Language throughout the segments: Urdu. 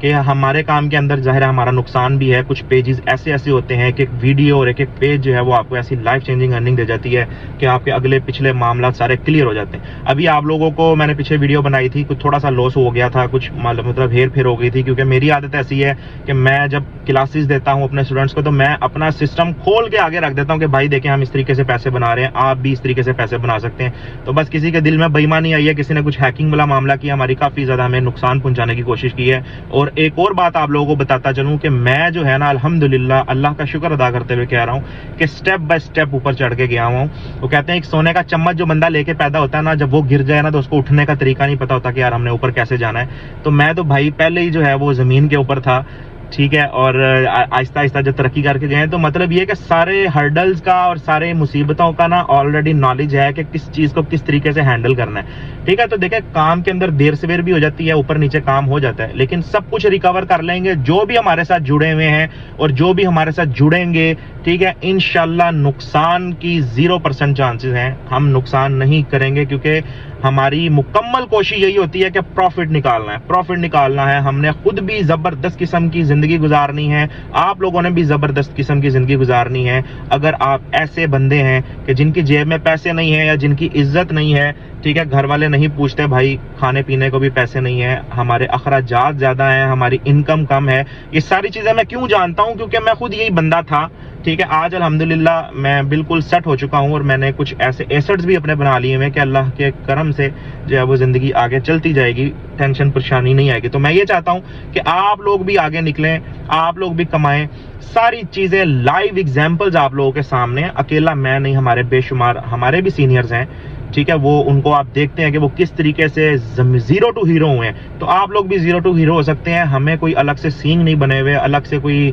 کہ ہمارے کام کے اندر ظاہر ہے ہمارا نقصان بھی ہے. کچھ پیجز ایسے ایسے ہوتے ہیں کہ ایک ویڈیو اور ایک پیج جو ہے وہ آپ کو ایسی لائف چینجنگ ارننگ دے جاتی ہے کہ آپ کے اگلے پچھلے معاملات سارے کلیئر ہو جاتے ہیں. ابھی آپ لوگوں کو میں نے پیچھے ویڈیو بنائی تھی, کچھ تھوڑا سا لاس ہو گیا تھا, کچھ مطلب ہیر پھیر ہو گئی تھی, کیونکہ میری عادت ایسی ہے کہ میں جب کلاسز دیتا ہوں اپنے اسٹوڈنٹس کو تو میں اپنا سسٹم کھول کے آگے رکھ دیتا ہوں کہ بھائی دیکھیں ہم اس طریقے سے پیسے بنا رہے ہیں, آپ بھی اس طریقے سے پیسے بنا سکتے ہیں. تو بس کسی کے دل میں بےایمانی آئی ہے, کسی نے کچھ ہیکنگ والا معاملہ کیا, ہماری کافی زیادہ ہمیں نقصان پہنچانے کی کوشش کی ہے. اور ایک اور بات آپ لوگوں کو بتاتا چلوں کہ میں جو ہے نا الحمدللہ اللہ کا شکر ادا کرتے ہوئے کہہ رہا ہوں کہ سٹیپ بائی سٹیپ اوپر چڑھ کے گیا ہوں. وہ کہتے ہیں ایک سونے کا چمچ جو بندہ لے کے پیدا ہوتا ہے نا, جب وہ گر جائے نا تو اس کو اٹھنے کا طریقہ نہیں پتا ہوتا کہ یار ہم نے اوپر کیسے جانا ہے. تو میں تو بھائی پہلے ہی جو ہے وہ زمین کے اوپر تھا, ٹھیک ہے, اور آہستہ آہستہ جب ترقی کر کے گئے تو مطلب یہ کہ سارے ہرڈلز کا اور سارے مصیبتوں کا نا آلریڈی نالج ہے کہ کس چیز کو کس طریقے سے ہینڈل کرنا ہے, ٹھیک ہے. تو دیکھیں کام کے اندر دیر سویر بھی ہو جاتی ہے, اوپر نیچے کام ہو جاتا ہے, لیکن سب کچھ ریکور کر لیں گے جو بھی ہمارے ساتھ جڑے ہوئے ہیں اور جو بھی ہمارے ساتھ جڑیں گے, ٹھیک ہے. انشاءاللہ نقصان کی 0% چانسز ہیں, ہم نقصان نہیں کریں گے, کیونکہ ہماری مکمل کوشش یہی ہوتی ہے کہ پروفٹ نکالنا ہے, پروفٹ نکالنا ہے. ہم نے خود بھی زبردست قسم کی زندگی گزارنی ہے, آپ لوگوں نے بھی زبردست قسم کی زندگی گزارنی ہے. اگر آپ ایسے بندے ہیں کہ جن کی جیب میں پیسے نہیں ہیں یا جن کی عزت نہیں ہے, ٹھیک ہے, گھر والے نہیں پوچھتے, بھائی کھانے پینے کو بھی پیسے نہیں ہیں, ہمارے اخراجات زیادہ ہیں, ہماری انکم کم ہے, یہ ساری چیزیں میں کیوں جانتا ہوں کیونکہ میں خود یہی بندہ تھا, ٹھیک ہے. آج الحمدللہ میں بالکل سیٹ ہو چکا ہوں اور میں نے کچھ ایسے ایسٹس بھی اپنے بنا لیے ہیں کہ اللہ کے کرم سے جو ہے وہ زندگی آگے چلتی جائے گی, ٹینشن پریشانی نہیں آئے گی. تو میں یہ چاہتا ہوں کہ آپ لوگ بھی آگے نکلیں, آپ لوگ بھی کمائیں. ساری چیزیں لائیو ایگزامپلز آپ لوگوں کے سامنے ہیں, اکیلا میں نہیں, ہمارے بے شمار ہمارے بھی سینئرز ہیں, ٹھیک ہے, وہ ان کو آپ دیکھتے ہیں کہ وہ کس طریقے سے زیرو ٹو ہیرو ہوئے ہیں. تو آپ لوگ بھی زیرو ٹو ہیرو ہو سکتے ہیں. ہمیں کوئی الگ سے سینگ نہیں بنے ہوئے, الگ سے کوئی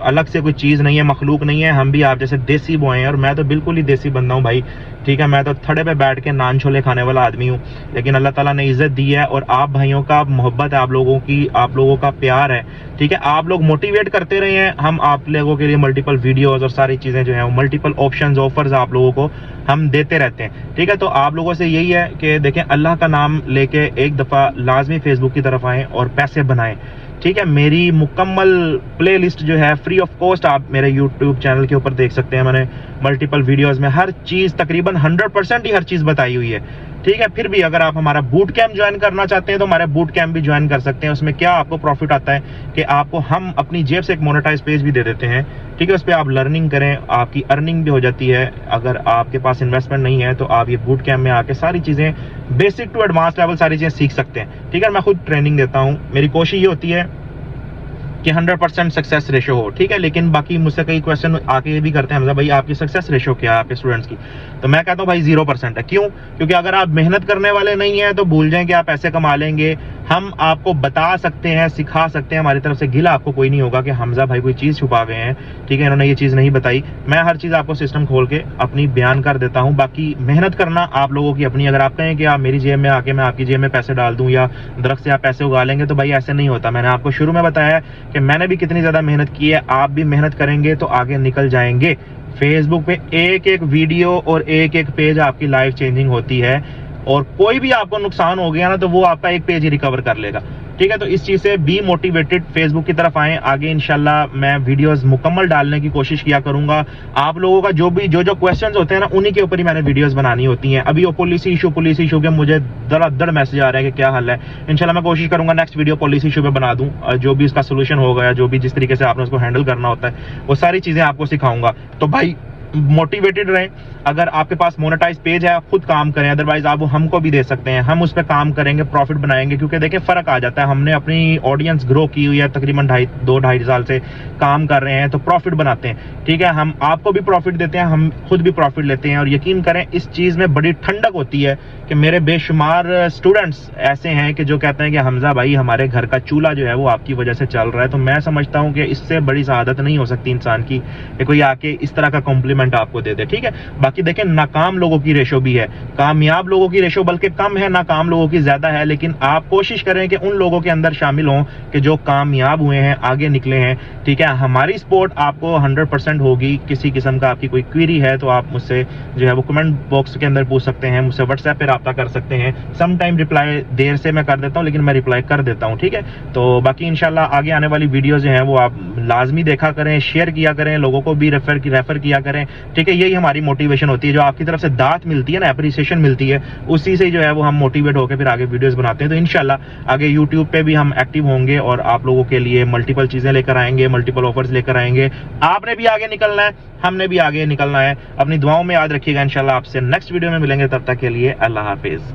الگ سے کوئی چیز نہیں ہے, مخلوق نہیں ہے. ہم بھی آپ جیسے دیسی بوائے ہیں, اور میں تو بالکل ہی دیسی بندہ ہوں بھائی, ٹھیک ہے. میں تو تھڑے پہ بیٹھ کے نان چھولے کھانے والا آدمی ہوں, لیکن اللہ تعالیٰ نے عزت دی ہے اور آپ بھائیوں کا محبت ہے, آپ لوگوں کی, آپ لوگوں کا پیار ہے, ٹھیک ہے. آپ لوگ موٹیویٹ کرتے رہے ہیں, ہم آپ لوگوں کے لیے ملٹیپل ویڈیوز اور ساری چیزیں جو ہیں ملٹیپل آپشنز آفرز آپ لوگوں کو ہم دیتے رہتے ہیں, ٹھیک ہے. تو آپ لوگوں سے یہی ہے کہ دیکھیں اللہ کا نام لے کے ایک دفعہ لازمی فیس بک کی طرف آئیں اور پیسے بنائیں, ٹھیک ہے. میری مکمل پلے لسٹ جو ہے فری آف کاسٹ آپ میرے یوٹیوب چینل کے اوپر دیکھ سکتے ہیں. میں نے ملٹیپل ویڈیوز میں ہر چیز تقریباً 100% ہی ہر چیز بتائی ہوئی ہے, ٹھیک ہے. پھر بھی اگر آپ ہمارا بوٹ کیمپ جوائن کرنا چاہتے ہیں تو ہمارے بوٹ کیمپ بھی جوائن کر سکتے ہیں. اس میں کیا آپ کو پروفٹ آتا ہے کہ آپ کو ہم اپنی جیب سے ایک مونیٹائز پیج بھی دے دیتے ہیں, ٹھیک ہے. اس پہ آپ لرننگ کریں, آپ کی ارننگ بھی ہو جاتی ہے. اگر آپ کے پاس انویسٹمنٹ نہیں ہے تو آپ یہ بوٹ کیمپ میں آ کے ساری چیزیں بیسک ٹو ایڈوانس لیول ساری چیزیں سیکھ سکتے ہیں, ٹھیک ہے. میں خود ٹریننگ دیتا ہوں, میری کوشش یہ ہوتی ہے کہ 100% سکسیس ریشو ہو, ٹھیک ہے. لیکن باقی مجھ سے کئی کویشچن آ کے یہ بھی کرتے ہیں, حمزہ بھائی آپ کی سکسیس ریشو کیا ہے آپ کے اسٹوڈنٹس کی؟ تو میں کہتا ہوں بھائی 0% ہے. کیوں؟ کیونکہ اگر آپ محنت کرنے والے نہیں ہیں تو بھول جائیں کہ آپ پیسے کما لیں گے. ہم آپ کو بتا سکتے ہیں, سکھا سکتے ہیں, ہماری طرف سے گلا آپ کو کوئی نہیں ہوگا کہ حمزہ بھائی کوئی چیز چھپا گئے ہیں, ٹھیک ہے, انہوں نے یہ چیز نہیں بتائی. میں ہر چیز آپ کو سسٹم کھول کے اپنی بیان کر دیتا ہوں. باقی محنت کرنا آپ لوگوں کی اپنی. اگر آپ کہیں کہ آپ میری جیب میں آ کے میں آپ کی جیب میں پیسے ڈال دوں یا درخت سے آپ پیسے اگا لیں گے, تو بھائی ایسے نہیں ہوتا. میں نے آپ کو شروع میں بتایا ہے کہ میں نے بھی کتنی زیادہ محنت کی ہے, آپ بھی محنت کریں گے تو آگے نکل جائیں گے. فیس بک پہ ایک ایک ویڈیو اور ایک ایک پیج آپ کی لائف چینجنگ ہوتی ہے, اور کوئی بھی آپ کو نقصان ہو گیا نا تو وہ آپ کا ایک پیج ہی ریکور کر لے گا, ٹھیک ہے. تو اس چیز سے بی موٹیویٹڈ, فیس بک کی طرف آئیں. آگے انشاءاللہ میں ویڈیوز مکمل ڈالنے کی کوشش کیا کروں گا. آپ لوگوں کا جو کویشچنز ہوتے ہیں نا انہی کے اوپر ہی میں نے ویڈیوز بنانی ہوتی ہیں. ابھی وہ پالیسی ایشو کے مجھے دڑ میسج آ رہا ہے کہ کیا حل ہے. انشاءاللہ میں کوشش کروں گا نیکسٹ ویڈیو پالیسی ایشو پہ بنا دوں, جو بھی اس کا سولوشن ہوگا یا جو بھی جس طریقے سے آپ نے اس کو ہینڈل کرنا ہوتا ہے وہ ساری چیزیں آپ کو سکھاؤں گا. تو بھائی موٹیویٹڈ رہیں. اگر آپ کے پاس مونیٹائز پیج ہے خود کام کریں, ادروائز آپ ہم کو بھی دے سکتے ہیں, ہم اس پہ کام کریں گے, پروفٹ بنائیں گے. کیونکہ دیکھیں فرق آ جاتا ہے, ہم نے اپنی آڈینس گرو کی ہوئی ہے, تقریباً 2-2.5 سال سے کام کر رہے ہیں, تو پروفٹ بناتے ہیں, ٹھیک ہے. ہم آپ کو بھی پروفٹ دیتے ہیں, ہم خود بھی پروفٹ لیتے ہیں. اور یقین کریں اس چیز میں بڑی ٹھنڈک ہوتی ہے کہ میرے بے شمار اسٹوڈنٹس ایسے ہیں کہ جو کہتے ہیں کہ حمزہ بھائی ہمارے گھر کا چولہا جو ہے وہ آپ کی وجہ سے چل رہا ہے. تو میں سمجھتا ہوں کہ اس سے بڑی سعادت نہیں ہو سکتی انسان کی کہ کوئی آ کے اس طرح کا کمپلیمنٹ کمپلیمنٹ آپ کو دے دے, ٹھیک ہے. باقی دیکھیں ناکام لوگوں کی ریشو بھی ہے, کامیاب لوگوں کی ریشو بلکہ کم ہے, ناکام لوگوں کی زیادہ ہے, لیکن آپ کوشش کریں کہ ان لوگوں کے اندر شامل ہوں کہ جو کامیاب ہوئے ہیں, آگے نکلے ہیں, ٹھیک ہے. ہماری سپورٹ آپ کو 100% ہوگی. کسی قسم کا آپ کی کوئی کوئری ہے تو آپ مجھ سے جو ہے وہ کمنٹ باکس کے اندر پوچھ سکتے ہیں, مجھ سے واٹس ایپ پہ رابطہ کر سکتے ہیں. سم ٹائم ریپلائی دیر سے میں کر دیتا ہوں, لیکن میں ریپلائی کر دیتا ہوں, ٹھیک ہے. تو باقی انشاءاللہ آگے آنے والی ویڈیوز جو ہیں وہ آپ لازمی دیکھا کریں, شیئر کیا کریں, لوگوں کو بھی ریفر کیا کریں, ٹھیک ہے. یہی ہماری موٹیویشن ہوتی ہے, جو آپ کی طرف سے دعوت ملتی ہے نا, اپریسیشن ملتی ہے, اسی سے جو ہے وہ ہم موٹیویٹ ہو کے پھر آگے ویڈیوز بناتے ہیں. تو انشاءاللہ آگے یوٹیوب پہ بھی ہم ایکٹیو ہوں گے اور آپ لوگوں کے لیے ملٹیپل چیزیں لے کر آئیں گے, ملٹیپل آفرز لے کر آئیں گے. آپ نے بھی آگے نکلنا ہے, ہم نے بھی آگے نکلنا ہے. اپنی دعاؤں میں یاد رکھیے گا. انشاءاللہ آپ سے نیکسٹ ویڈیو میں ملیں گے, تب تک کے لیے اللہ حافظ.